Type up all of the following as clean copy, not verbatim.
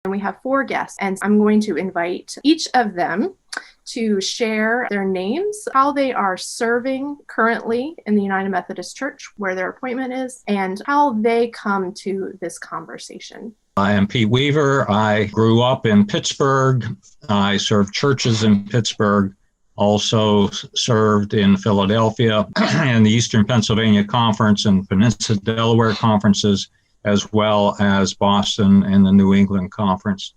And we have 4 guests, and I'm going to invite each of them to share their names, how they are serving currently in the United Methodist Church, where their appointment is, and how they come to this conversation. I am Pete Weaver. I grew up in Pittsburgh. I served churches in Pittsburgh, also served in Philadelphia and the Eastern Pennsylvania Conference and Peninsula Delaware conferences, as well as Boston and the New England Conference.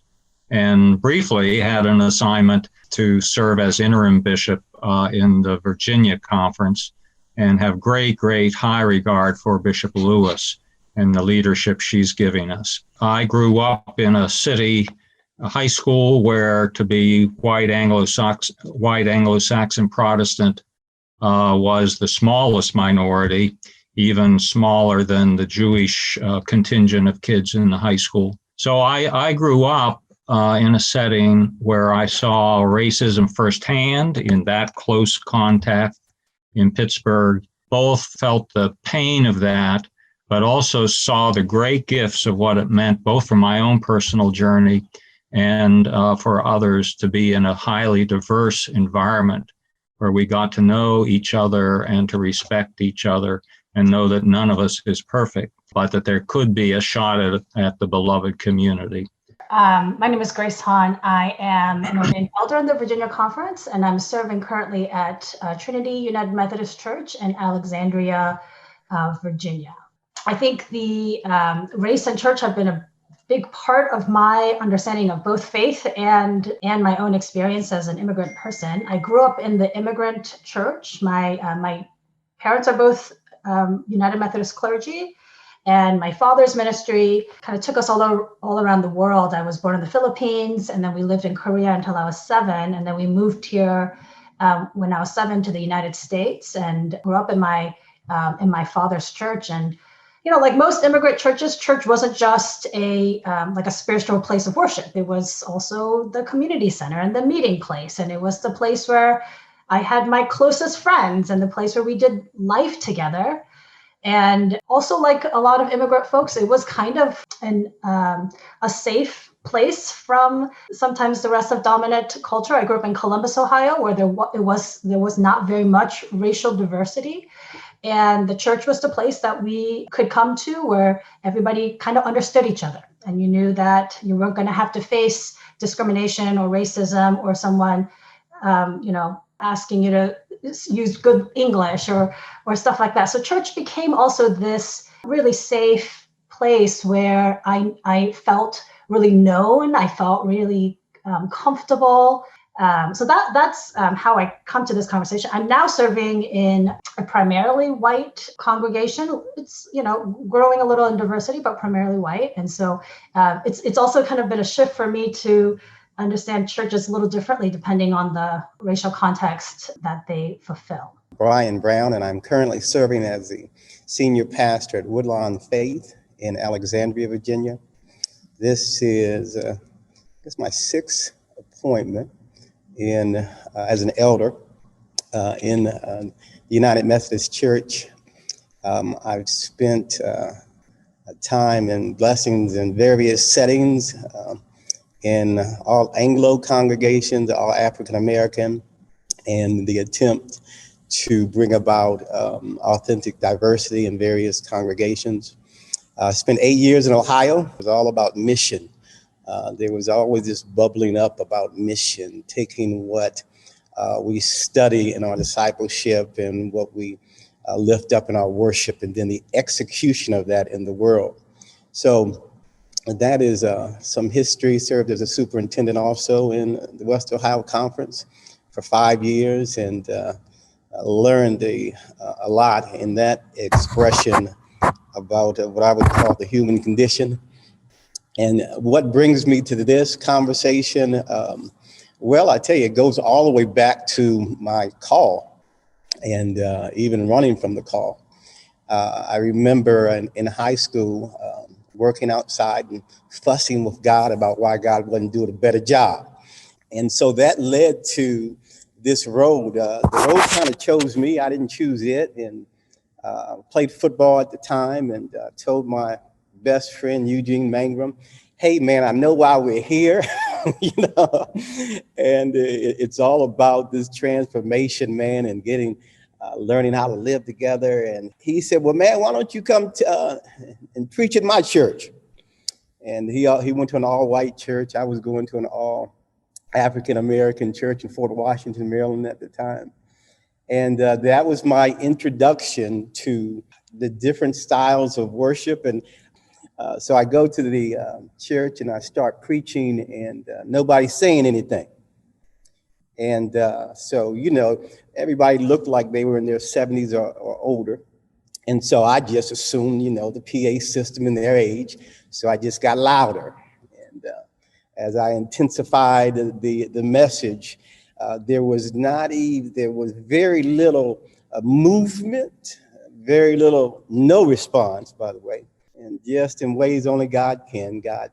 And briefly had an assignment to serve as interim bishop in the Virginia Conference, and have great high regard for Bishop Lewis and the leadership she's giving us. I grew up in a high school where to be white Anglo-Saxon Protestant was the smallest minority, even smaller than the Jewish contingent of kids in the high school. So I grew up in a setting where I saw racism firsthand in that close contact in Pittsburgh. Both felt the pain of that, but also saw the great gifts of what it meant, both for my own personal journey and for others, to be in a highly diverse environment where we got to know each other and to respect each other and know that none of us is perfect, but that there could be a shot at the beloved community. My name is Grace Hahn. I am an ordained elder in the Virginia Conference, and I'm serving currently at Trinity United Methodist Church in Alexandria, Virginia. I think the race and church have been a big part of my understanding of both faith and my own experience as an immigrant person. I grew up in the immigrant church. My parents are both United Methodist clergy. And my father's ministry kind of took us all around the world. I was born in the Philippines, and then we lived in Korea until I was 7. And then we moved here when I was 7 to the United States, and grew up in my father's church. And, you know, like most immigrant churches, church wasn't just a spiritual place of worship. It was also the community center and the meeting place. And it was the place where I had my closest friends and the place where we did life together. And also, like a lot of immigrant folks, it was kind of a safe place from sometimes the rest of dominant culture. I grew up in Columbus, Ohio, where there was not very much racial diversity. And the church was the place that we could come to where everybody kind of understood each other. And you knew that you weren't going to have to face discrimination or racism or someone, asking you to use good English or stuff like that. So church became also this really safe place where I felt really known. I felt really comfortable. So that's how I come to this conversation. I'm now serving in a primarily white congregation. It's, growing a little in diversity, but primarily white. And so it's also kind of been a shift for me to understand churches a little differently depending on the racial context that they fulfill. Brian Brown, and I'm currently serving as the senior pastor at Woodlawn Faith in Alexandria, Virginia. This is, my 6th appointment as an elder in the United Methodist Church. I've spent time and blessings in various settings, in all Anglo congregations, all African American, and the attempt to bring about authentic diversity in various congregations. I spent 8 years in Ohio. It was all about mission. There was always this bubbling up about mission, taking what we study in our discipleship and what we lift up in our worship, and then the execution of that in the world. So that is some history. Served as a superintendent also in the West Ohio Conference for 5 years, and learned a lot in that expression about what I would call the human condition. And what brings me to this conversation? Well, I tell you, it goes all the way back to my call and even running from the call. I remember in high school, working outside and fussing with God about why God wasn't doing a better job. And so that led to this road. The road kind of chose me. I didn't choose it. And played football at the time, and told my best friend, Eugene Mangrum, hey, man, I know why we're here, you know, and it's all about this transformation, man, and learning how to live together. And he said, well, man, why don't you come and preach at my church? And he went to an all-white church. I was going to an all-African-American church in Fort Washington, Maryland at the time. And that was my introduction to the different styles of worship. And so I go to the church and I start preaching, and nobody's saying anything. And so, you know, everybody looked like they were in their 70s or older. And so I just assumed, you know, the PA system in their age. So I just got louder. And as I intensified the message, there was very little movement, no response, by the way. And just in ways only God can, God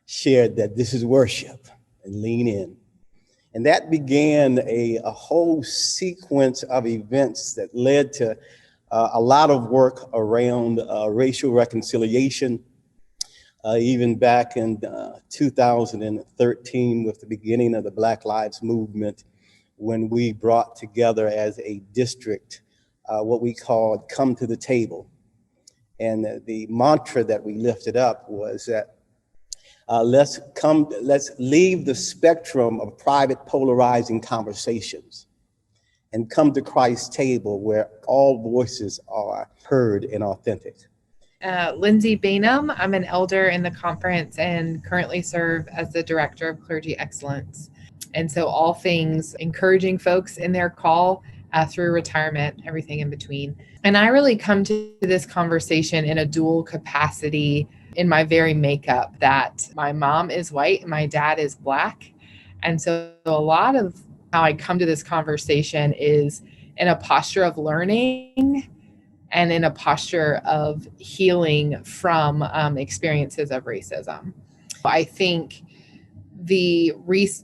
shared that this is worship and lean in. And that began a whole sequence of events that led to a lot of work around racial reconciliation, even back in 2013 with the beginning of the Black Lives Movement, when we brought together as a district what we called Come to the Table. And the mantra that we lifted up was that let's leave the spectrum of private polarizing conversations and come to Christ's table where all voices are heard and authentic. Lindsey, Baynham. I'm an elder in the conference and currently serve as the director of Clergy Excellence. And so all things encouraging folks in their call through retirement, everything in between. And I really come to this conversation in a dual capacity in my very makeup, that my mom is white and my dad is Black. And so a lot of how I come to this conversation is in a posture of learning and in a posture of healing from experiences of racism. I think the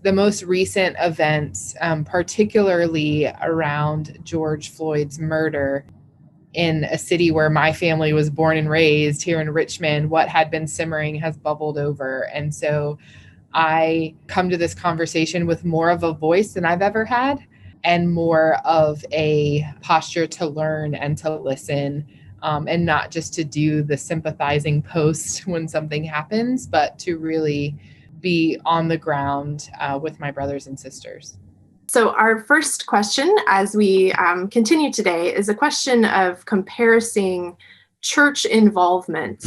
most recent events, particularly around George Floyd's murder in a city where my family was born and raised, here in Richmond, what had been simmering has bubbled over. And so I come to this conversation with more of a voice than I've ever had, and more of a posture to learn and to listen, and not just to do the sympathizing post when something happens, but to really be on the ground with my brothers and sisters. So our first question, as we continue today, is a question of comparing church involvement.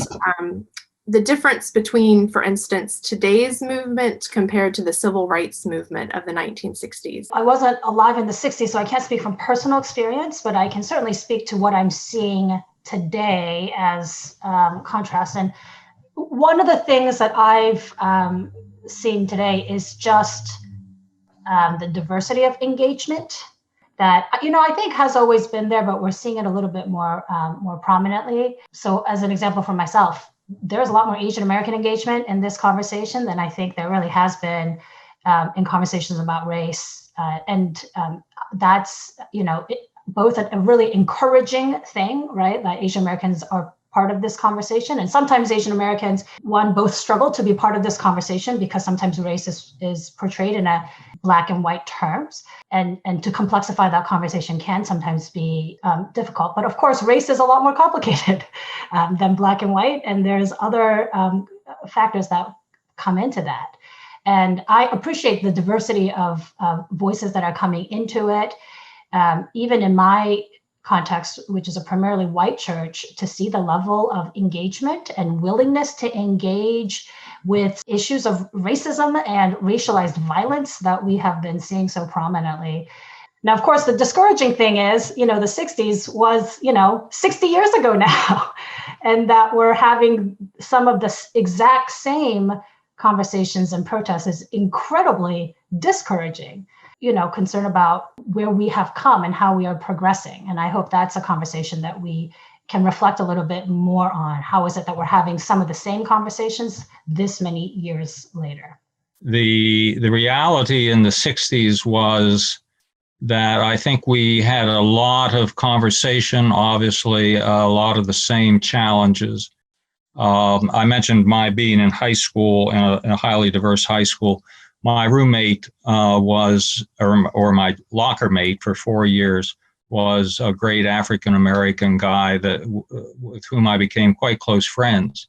The difference between, for instance, today's movement compared to the civil rights movement of the 1960s. I wasn't alive in the 60s, so I can't speak from personal experience, but I can certainly speak to what I'm seeing today as contrast. And one of the things that I've seen today is just the diversity of engagement that, you know, I think has always been there, but we're seeing it a little bit more prominently. So as an example for myself, there's a lot more Asian American engagement in this conversation than I think there really has been in conversations about race. And that's, you know, both a really encouraging thing, right? That Asian Americans are part of this conversation. And sometimes Asian Americans, both struggle to be part of this conversation because sometimes race is portrayed in a Black and white terms. And to complexify that conversation can sometimes be difficult. But of course, race is a lot more complicated than Black and white. And there's other factors that come into that. And I appreciate the diversity of voices that are coming into it. Even in my context, which is a primarily white church, to see the level of engagement and willingness to engage with issues of racism and racialized violence that we have been seeing so prominently. Now, of course, the discouraging thing is, you know, the 60s was, 60 years ago now, and that we're having some of the exact same conversations and protests is incredibly discouraging. Concern about where we have come and how we are progressing. And I hope that's a conversation that we can reflect a little bit more on. How is it that we're having some of the same conversations this many years later? The reality in the 60s was that I think we had a lot of conversation, obviously, a lot of the same challenges. I mentioned my being in high school, in a highly diverse high school. My roommate or my locker mate for 4 years was a great African-American guy with whom I became quite close friends.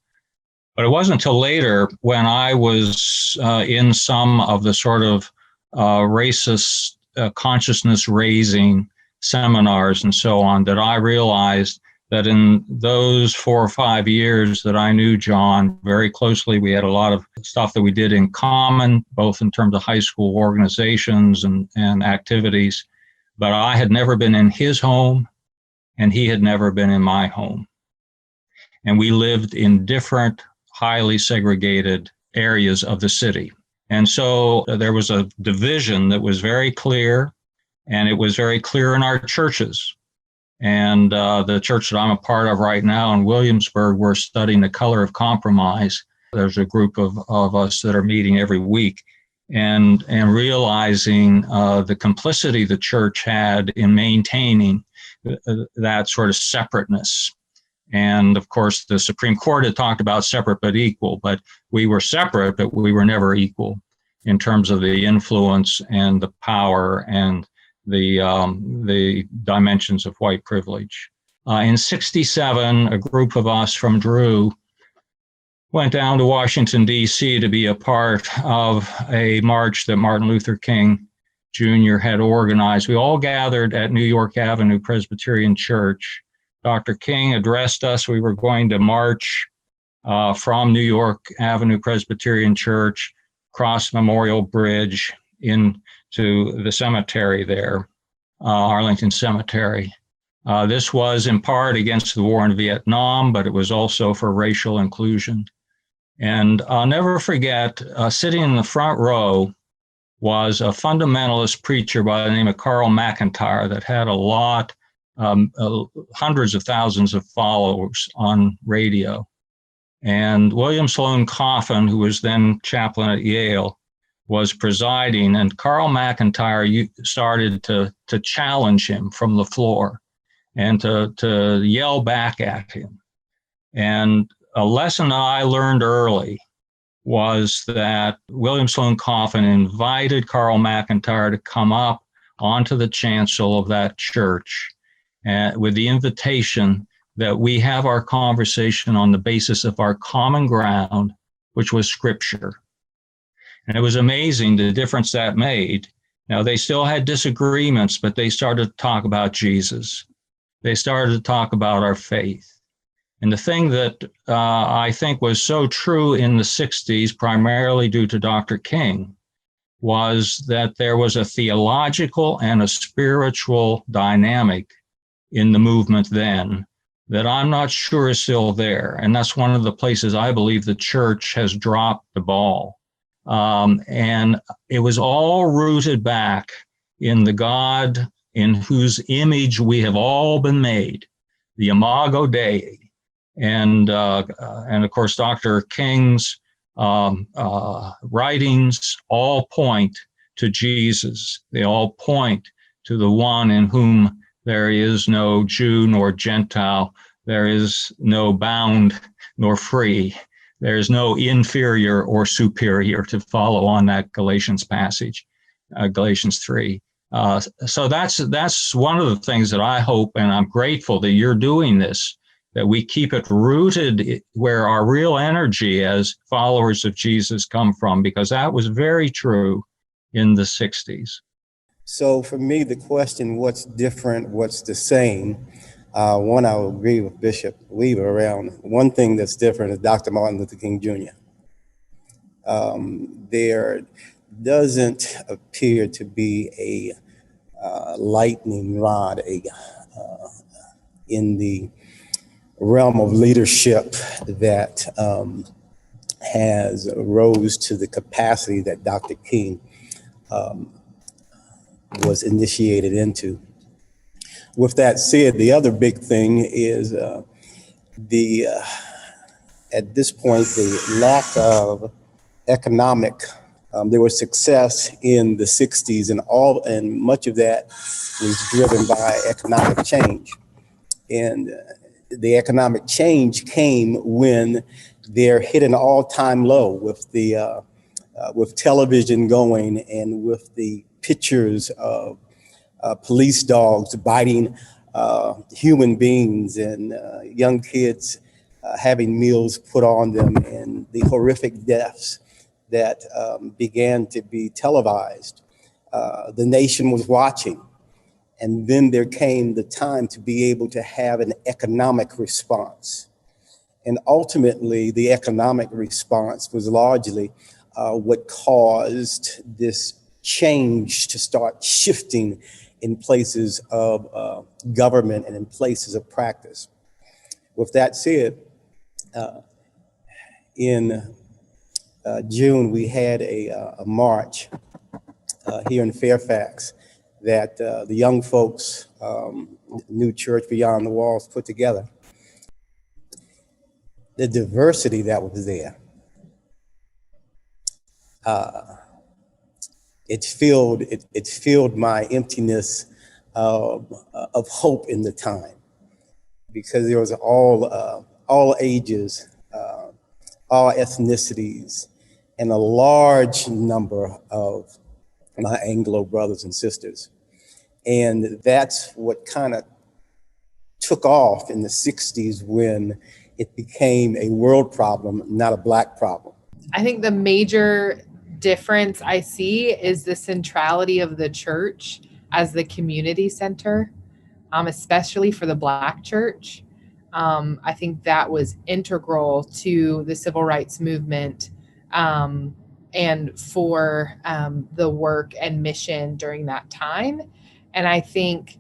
But it wasn't until later, when I was in some of the sort of racist consciousness-raising seminars and so on, that I realized that in those 4 or 5 years that I knew John very closely, we had a lot of stuff that we did in common, both in terms of high school organizations and activities. But I had never been in his home, and he had never been in my home. And we lived in different, highly segregated areas of the city. And so there was a division that was very clear, and it was very clear in our churches. And the church that I'm a part of right now in Williamsburg, we're studying the color of compromise. There's a group of us that are meeting every week and realizing the complicity the church had in maintaining that sort of separateness. And of course, the Supreme Court had talked about separate but equal, but we were separate, but we were never equal in terms of the influence and the power and the dimensions of white privilege. In '67, a group of us from Drew went down to Washington, D.C. to be a part of a march that Martin Luther King Jr. had organized. We all gathered at New York Avenue Presbyterian Church. Dr. King addressed us. We were going to march from New York Avenue Presbyterian Church, cross Memorial Bridge into the cemetery there, Arlington Cemetery. This was in part against the war in Vietnam, but it was also for racial inclusion. And I'll never forget, sitting in the front row was a fundamentalist preacher by the name of Carl McIntyre that had a lot, hundreds of thousands of followers on radio. And William Sloane Coffin, who was then chaplain at Yale, was presiding, and Carl McIntyre started to challenge him from the floor and to yell back at him. And a lesson that I learned early was that William Sloane Coffin invited Carl McIntyre to come up onto the chancel of that church with the invitation that we have our conversation on the basis of our common ground, which was Scripture. And it was amazing the difference that made. Now, they still had disagreements, but they started to talk about Jesus. They started to talk about our faith. And the thing that I think was so true in the 60s, primarily due to Dr. King, was that there was a theological and a spiritual dynamic in the movement then that I'm not sure is still there. And that's one of the places I believe the church has dropped the ball. And it was all rooted back in the God in whose image we have all been made, the Imago Dei. And of course, Dr. King's writings all point to Jesus. They all point to the one in whom there is no Jew nor Gentile. There is no bound nor free. There is no inferior or superior, to follow on that Galatians passage, Galatians 3. So that's one of the things that I hope, and I'm grateful that you're doing this, that we keep it rooted where our real energy as followers of Jesus come from, because that was very true in the 60s. So for me, the question, what's different, what's the same? One, I will agree with Bishop Weaver around one thing that's different is Dr. Martin Luther King Jr. There doesn't appear to be a lightning rod in the realm of leadership that has rose to the capacity that Dr. King was initiated into. With that said, the other big thing is at this point, the lack of economic, there was success in the 60s and much of that was driven by economic change. And The economic change came when they're hit an all-time low with television going and with the pictures of police dogs biting human beings and young kids having meals put on them, and the horrific deaths that began to be televised. The nation was watching. And then there came the time to be able to have an economic response. And ultimately, the economic response was largely what caused this change to start shifting in places of government and in places of practice. With that said, in June, we had a march here in Fairfax that the young folks, New Church Beyond the Walls, put together. The diversity that was there, it filled my emptiness of hope in the time, because there was all ages, all ethnicities, and a large number of my Anglo brothers and sisters. And that's what kind of took off in the 60s when it became a world problem, not a Black problem. I think the major difference I see is the centrality of the church as the community center, especially for the Black church. I think that was integral to the civil rights movement, and for the work and mission during that time. And I think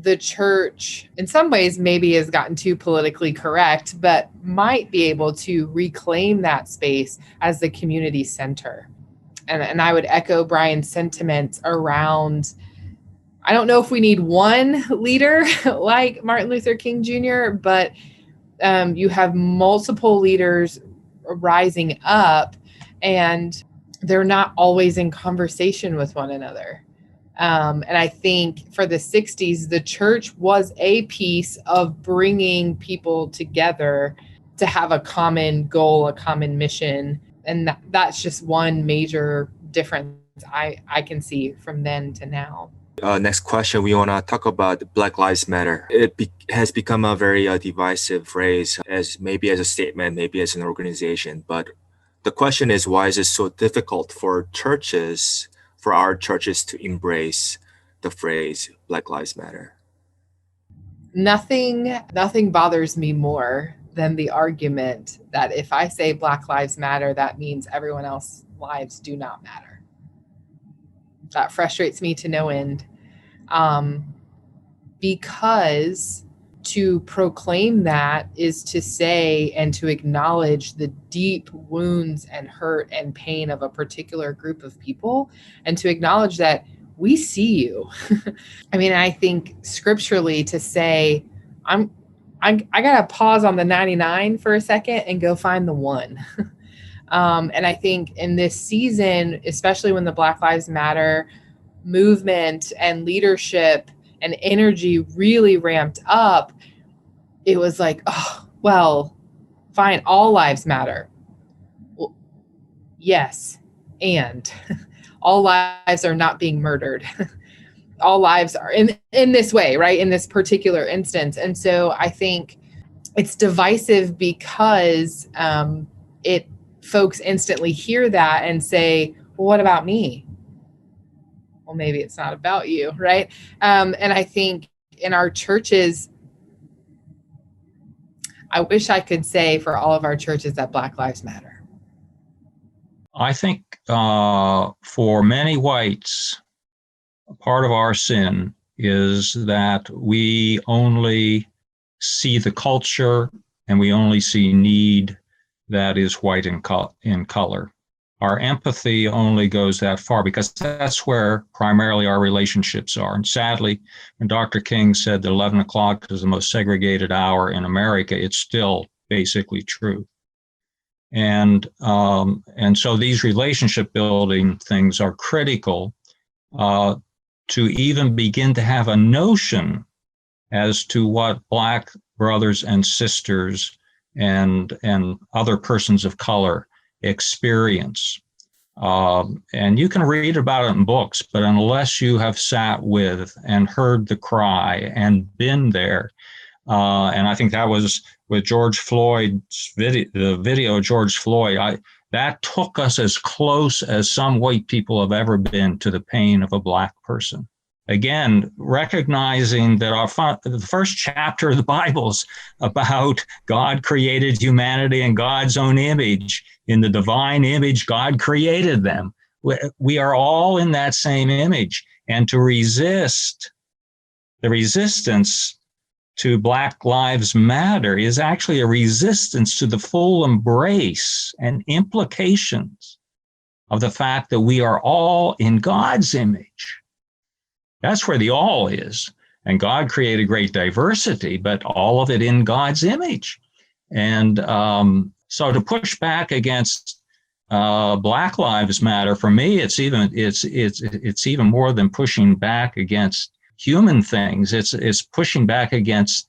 the church, in some ways, maybe has gotten too politically correct, but might be able to reclaim that space as the community center. And I would echo Brian's sentiments around, I don't know if we need one leader like Martin Luther King Jr., but you have multiple leaders rising up, and they're not always in conversation with one another. And I think for the 60s, the church was a piece of bringing people together to have a common goal, a common mission. And that's just one major difference I can see from then to now. Next question, we want to talk about Black Lives Matter. It has become a very divisive phrase, as maybe as a statement, maybe as an organization. But the question is, why is it so difficult for our churches to embrace the phrase Black Lives Matter? Nothing bothers me more than the argument that if I say Black Lives Matter, that means everyone else's lives do not matter. That frustrates me to no end, because to proclaim that is to say and to acknowledge the deep wounds and hurt and pain of a particular group of people, and to acknowledge that we see you. I mean, I think scripturally to say, I gotta pause on the 99 for a second and go find the one. And I think in this season, especially when the Black Lives Matter movement and leadership and energy really ramped up, it was like, oh, well, fine, all lives matter. Well, yes, and all lives are not being murdered. All lives are in this way, right? In this particular instance. And so I think it's divisive because folks instantly hear that and say, well, what about me? Well, maybe it's not about you, right? And I think in our churches, I wish I could say for all of our churches that Black Lives Matter. I think for many whites, part of our sin is that we only see the culture and we only see need that is white in color. Our empathy only goes that far because that's where primarily our relationships are. And sadly, when Dr. King said that 11 o'clock is the most segregated hour in America, it's still basically true. And so these relationship building things are critical to even begin to have a notion as to what Black brothers and sisters and other persons of color experience. And you can read about it in books, but unless you have sat with and heard the cry and been there, and I think that was with George Floyd's video, the video of George Floyd, that took us as close as some white people have ever been to the pain of a Black person. Again, recognizing that the first chapter of the Bible's about God created humanity in God's own image. In the divine image, God created them. We are all in that same image. And to resist, the resistance to Black Lives Matter is actually a resistance to the full embrace and implications of the fact that we are all in God's image. That's where the all is. And God created great diversity, but all of it in God's image. And so to push back against Black Lives Matter, for me, it's even more than pushing back against human things. It's pushing back against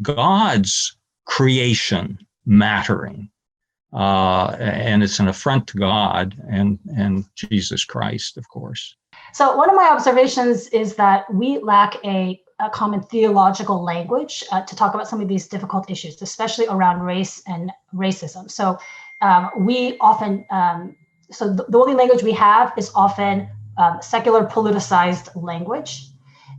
God's creation mattering. And it's an affront to God and Jesus Christ, of course. So one of my observations is that we lack a common theological language to talk about some of these difficult issues, especially around race and racism. So we often, the only language we have is often secular politicized language.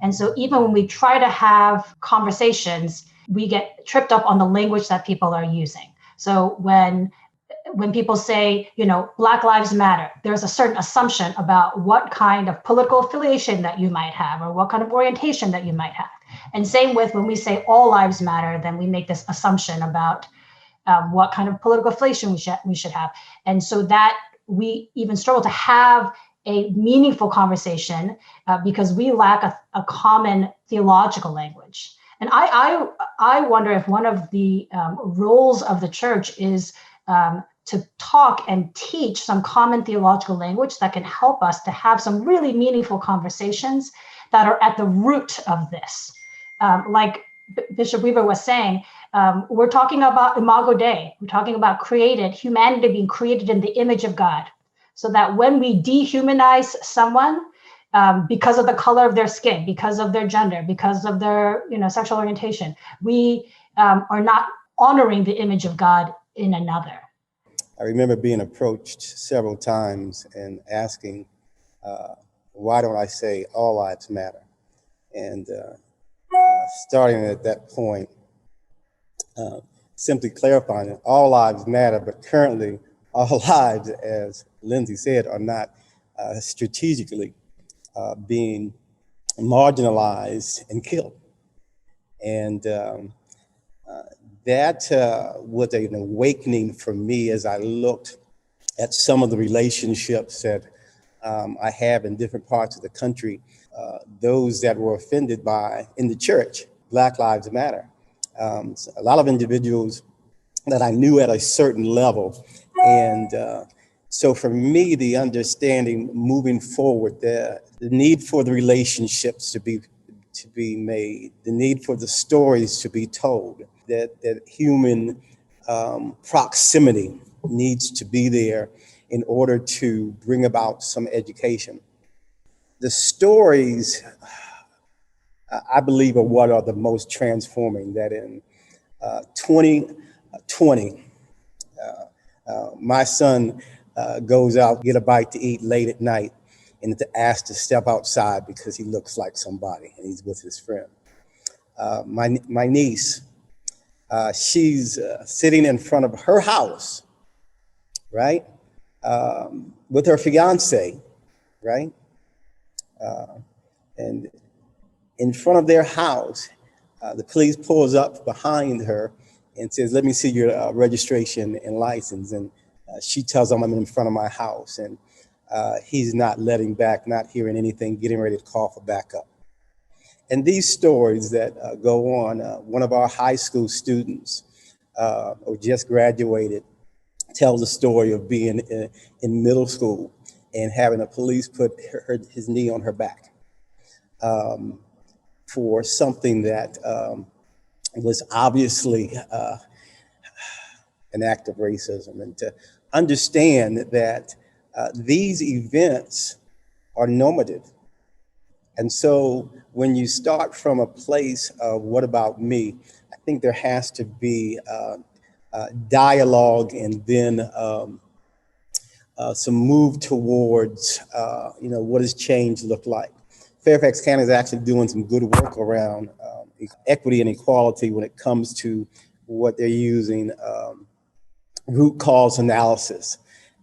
And so even when we try to have conversations, we get tripped up on the language that people are using. So when people say, Black Lives Matter, there's a certain assumption about what kind of political affiliation that you might have or what kind of orientation that you might have. And same with when we say all lives matter, then we make this assumption about what kind of political affiliation we should have. And so that we even struggle to have a meaningful conversation because we lack a common theological language. And I wonder if one of the roles of the church is to talk and teach some common theological language that can help us to have some really meaningful conversations that are at the root of this. Like Bishop Weaver was saying, we're talking about Imago Dei. We're talking about humanity being created in the image of God. So that when we dehumanize someone because of the color of their skin, because of their gender, because of their sexual orientation, we are not honoring the image of God in another. I remember being approached several times and asking, why don't I say all lives matter? And starting at that point, simply clarifying that all lives matter, but currently all lives, as Lindsey said, are not strategically being marginalized and killed. And that was an awakening for me as I looked at some of the relationships that I have in different parts of the country, those that were offended by, in the church, Black Lives Matter. So a lot of individuals that I knew at a certain level. And so for me, the understanding moving forward, the need for the relationships to be made, the need for the stories to be told, that human proximity needs to be there in order to bring about some education. The stories, I believe, are what are the most transforming. That in 2020, my son goes out, get a bite to eat late at night, and is asked to step outside because he looks like somebody and he's with his friend. My niece, she's sitting in front of her house, right? With her fiance, right? And in front of their house, the police pulls up behind her and says, "Let me see your registration and license." And she tells them, "I'm in front of my house." And he's not letting back, not hearing anything, getting ready to call for backup. And these stories that go on, one of our high school students who just graduated tells a story of being in middle school and having a police put his knee on her back for something that was obviously an act of racism, and to understand that these events are normative. And so when you start from a place of what about me, I think there has to be dialogue, and then some move towards, what does change look like? Fairfax County is actually doing some good work around equity and equality when it comes to what they're using root cause analysis.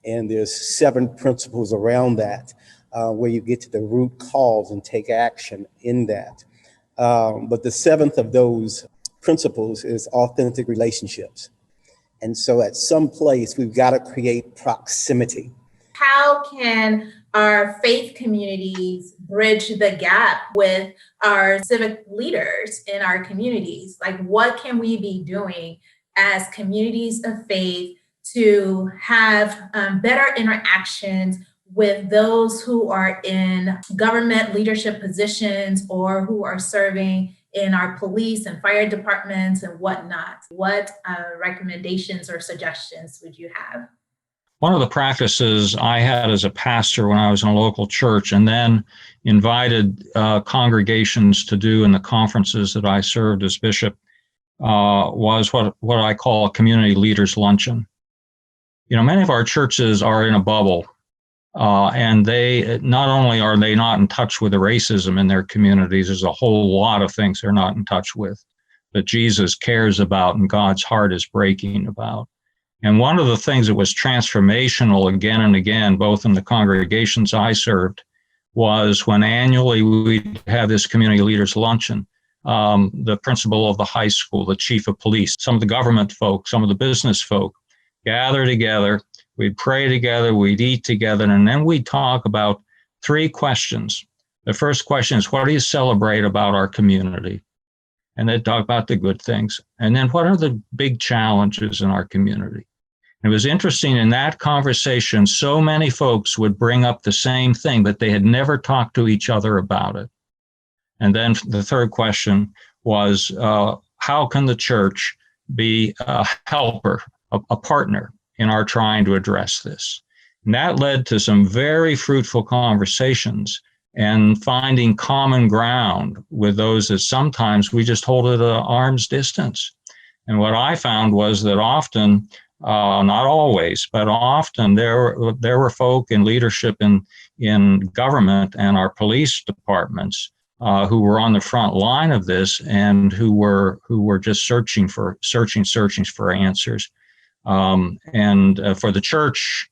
And there's 7 principles around that where you get to the root cause and take action in that. But the 7th of those principles is authentic relationships. And so at some place, we've got to create proximity. How can our faith communities bridge the gap with our civic leaders in our communities? Like, what can we be doing as communities of faith to have better interactions with those who are in government leadership positions or who are serving in our police and fire departments and whatnot? What recommendations or suggestions would you have? One of the practices I had as a pastor when I was in a local church, and then invited congregations to do in the conferences that I served as bishop, was what I call a community leaders luncheon. Many of our churches are in a bubble, and they not only are they not in touch with the racism in their communities, there's a whole lot of things they're not in touch with that Jesus cares about and God's heart is breaking about. And one of the things that was transformational again and again, both in the congregations I served, was when annually we'd have this community leaders luncheon. The principal of the high school, the chief of police, some of the government folk, some of the business folk gather together. We'd pray together, we'd eat together, and then we'd talk about 3 questions. The first question is, what do you celebrate about our community? And they'd talk about the good things. And then what are the big challenges in our community? It was interesting in that conversation, so many folks would bring up the same thing, but they had never talked to each other about it. And then the third question was, how can the church be a helper, a partner in our trying to address this? And that led to some very fruitful conversations and finding common ground with those that sometimes we just hold at an arm's distance. And what I found was that often, not always, but often there were folk in leadership in government and our police departments who were on the front line of this and who were just searching for answers. And for the church,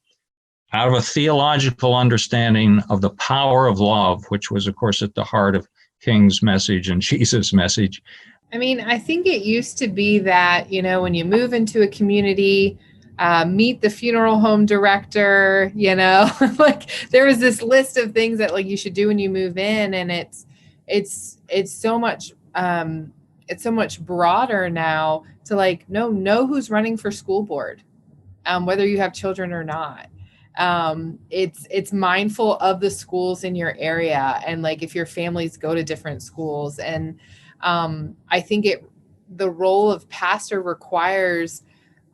out of a theological understanding of the power of love, which was, of course, at the heart of King's message and Jesus' message. I mean, I think it used to be that, when you move into a community, meet the funeral home director, like there was this list of things that like you should do when you move in. And it's so much broader now to like, know who's running for school board, whether you have children or not. It's mindful of the schools in your area and like if your families go to different schools. And I think the role of pastor requires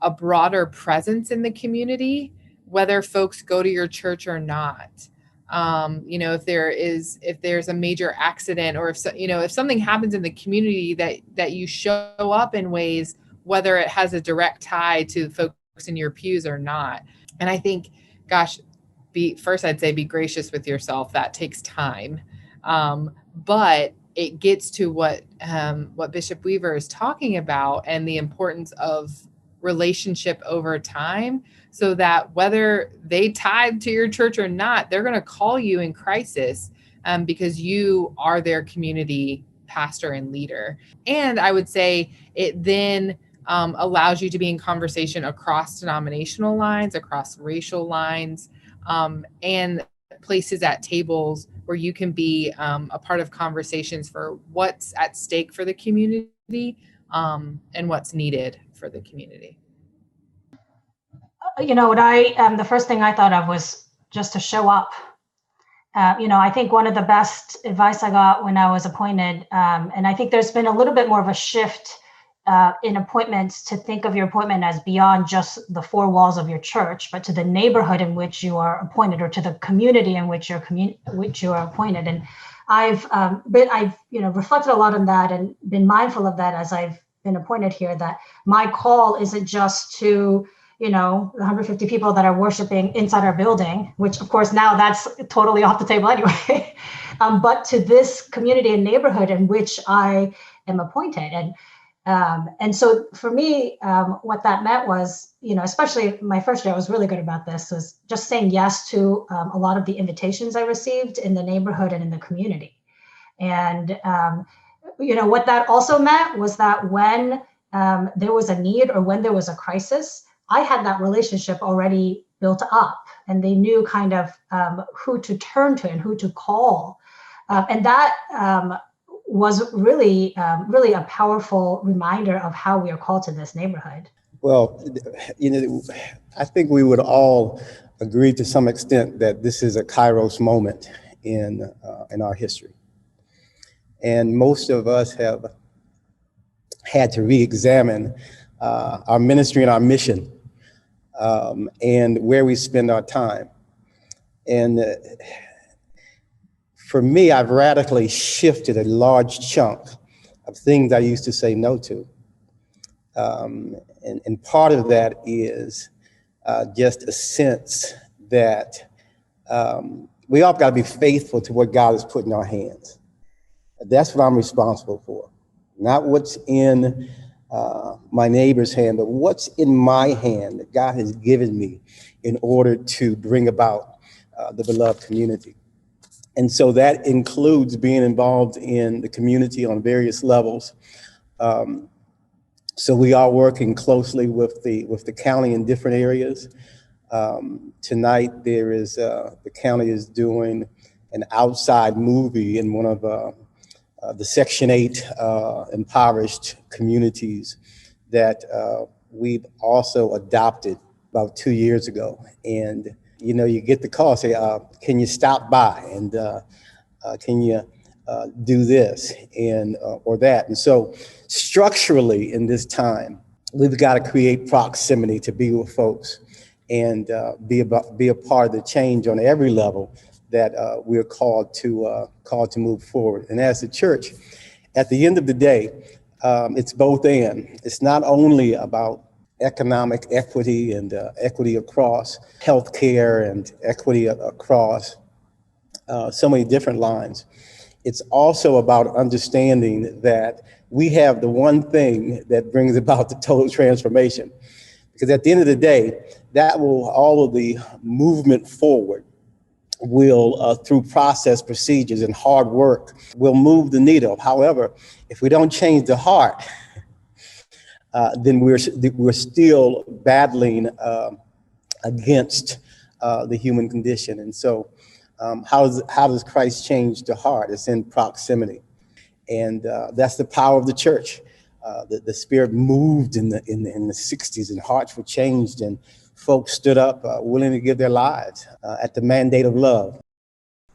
a broader presence in the community, whether folks go to your church or not. If there's a major accident or if something happens in the community that you show up in ways, whether it has a direct tie to folks in your pews or not. And I think, gosh, I'd say be gracious with yourself. That takes time. But it gets to what Bishop Weaver is talking about and the importance of relationship over time, so that whether they tithe to your church or not, they're going to call you in crisis because you are their community pastor and leader. And I would say it then allows you to be in conversation across denominational lines, across racial lines, and places at tables where you can be a part of conversations for what's at stake for the community and what's needed for the community. The first thing I thought of was just to show up. I think one of the best advice I got when I was appointed, and I think there's been a little bit more of a shift in appointments to think of your appointment as beyond just the four walls of your church, but to the neighborhood in which you are appointed, or to the community in which you are appointed. And I've reflected a lot on that and been mindful of that as I've been appointed here, that my call isn't just to, the 150 people that are worshiping inside our building, which of course now that's totally off the table anyway, but to this community and neighborhood in which I am appointed. And so for me, what that meant was, especially my first year, I was really good about this, was just saying yes to a lot of the invitations I received in the neighborhood and in the community. And, what that also meant was that when there was a need or when there was a crisis, I had that relationship already built up, and they knew kind of who to turn to and who to call. And that was really a powerful reminder of how we are called to this neighborhood. Well, I think we would all agree to some extent that this is a Kairos moment in our history. And most of us have had to re-examine our ministry and our mission, and where we spend our time. And for me, I've radically shifted a large chunk of things I used to say no to. And part of that is just a sense that we all got to be faithful to what God has put in our hands. That's what I'm responsible for. Not what's in my neighbor's hand, but what's in my hand that God has given me in order to bring about the beloved community. And so that includes being involved in the community on various levels. So we are working closely with the county in different areas. Tonight, the county is doing an outside movie in one of the Section 8 impoverished communities that we've also adopted about 2 years ago. And you get the call, say, can you stop by, and can you do this and or that? And so structurally in this time, we've got to create proximity to be with folks and be a part of the change on every level that we're called to move forward. And as a church, at the end of the day, it's both and. It's not only about economic equity and equity across healthcare and equity across so many different lines. It's also about understanding that we have the one thing that brings about the total transformation. Because at the end of the day, that will, all of the movement forward will, through process, procedures, and hard work, will move the needle. However, if we don't change the heart, then we're still battling against the human condition. And so how does Christ change the heart? It's in proximity. And that's the power of the church. The Spirit moved in the 60s, and hearts were changed, and folks stood up willing to give their lives at the mandate of love.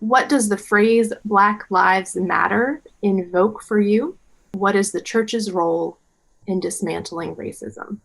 What does the phrase Black Lives Matter invoke for you? What is the church's role in dismantling racism?